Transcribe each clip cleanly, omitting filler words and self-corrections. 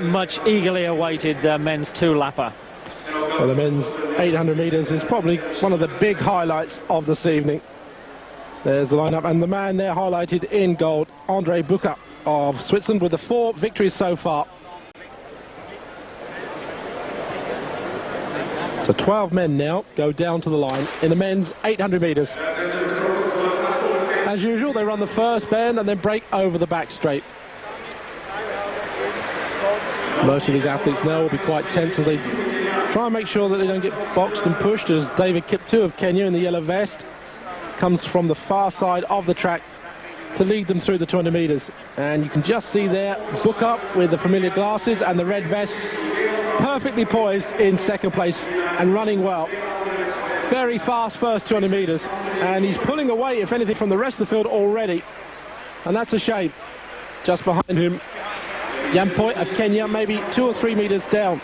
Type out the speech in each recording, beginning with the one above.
Much eagerly awaited men's two-lapper. Well, the men's 800 metres is probably one of the big highlights of this evening. There's the lineup, and the man there highlighted in gold, Andre Bucher of Switzerland, with the 4 victories so far. So 12 men now go down to the line in the men's 800 metres. As usual, they run the first bend and then break over the back straight. Most of these athletes now will be quite tense as they try and make sure that they don't get boxed and pushed, as David Kiptoo of Kenya in the yellow vest comes from the far side of the track to lead them through the 200 metres. And you can just see there Bucher with the familiar glasses and the red vest, perfectly poised in second place and running well. Very fast first 200 metres, and he's pulling away, if anything, from the rest of the field already, and that's a shame. Just behind him, Yampoi of Kenya, maybe 2 or 3 metres down.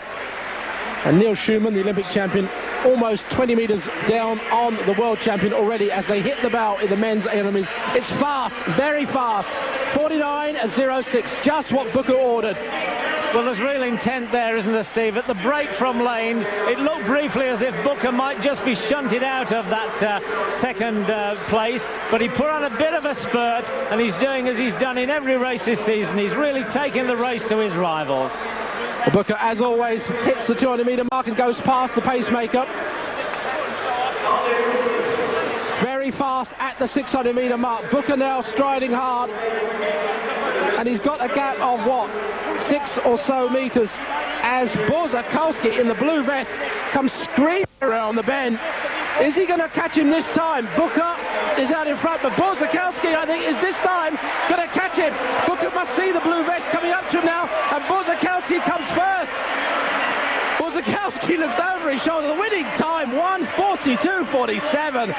And Neil Schumann, the Olympic champion, almost 20 metres down on the world champion already as they hit the bow in the men's 800 metres. It's fast, very fast. 49.06, just what Bucher ordered. Well, there's real intent there, isn't there, Steve? At the break from lane, it looked briefly as if Bucher might just be shunted out of that second place, but he put on a bit of a spurt, and he's doing as he's done in every race this season. He's really taking the race to his rivals. Well, Bucher, as always, hits the 200-metre mark and goes past the pacemaker. Very fast at the 600-metre mark. Bucher now striding hard, and he's got a gap of what, 6 or so metres, as Borzakowski in the blue vest comes screaming around the bend. Is he going to catch him this time? Bucher is out in front, but Borzakowski, I think, is this time going to catch him. Bucher must see the blue vest coming up to him now, and Borzakowski comes first. Borzakowski looks over his shoulder. The winning time, 1:42.47.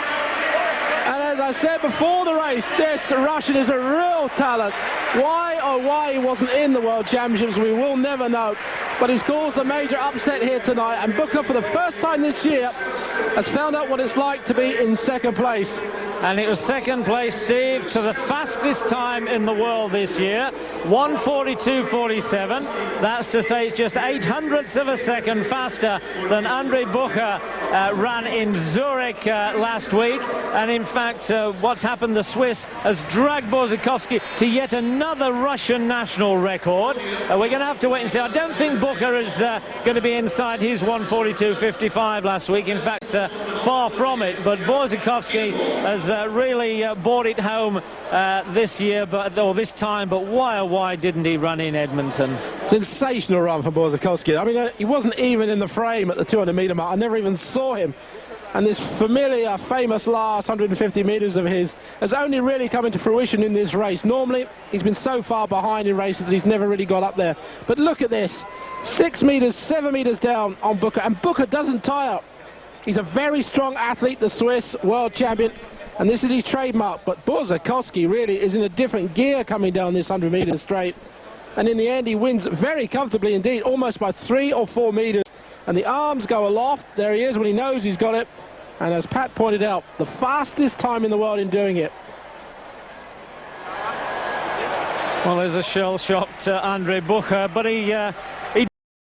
And as I said before the race, this Russian is a real talent. Why, oh why he wasn't in the World Championships, we will never know. But he's caused a major upset here tonight, and Bucher, for the first time this year, has found out what it's like to be in second place. And it was second place, Steve, to the fastest time in the world this year, 1:42.47. That's to say it's just 0.08 of a second faster than Andre Bucher ran in Zurich last week. And in fact, what's happened, the Swiss has dragged Borzakowski to yet another Russian national record. We're going to have to wait and see. I don't think Bucher is going to be inside his 1:42.55 last week. In fact, far from it. But Borzakowski has really brought it home this year, or this time. But why didn't he run in Edmonton? Sensational run for Borzakowski. I mean, he wasn't even in the frame at the 200-metre mark. I never even saw him. And this familiar, famous last 150 metres of his has only really come into fruition in this race. Normally, he's been so far behind in races that he's never really got up there. But look at this. 6 metres, 7 metres down on Bucher, and Bucher doesn't tire. He's a very strong athlete, the Swiss world champion, and this is his trademark. But Borzakowski really is in a different gear coming down this 100 metres straight. And in the end, he wins very comfortably indeed, almost by 3 or 4 metres. And the arms go aloft. There he is when he knows he's got it. And as Pat pointed out, the fastest time in the world in doing it. Well, there's a shell-shocked Andre Bucher, but he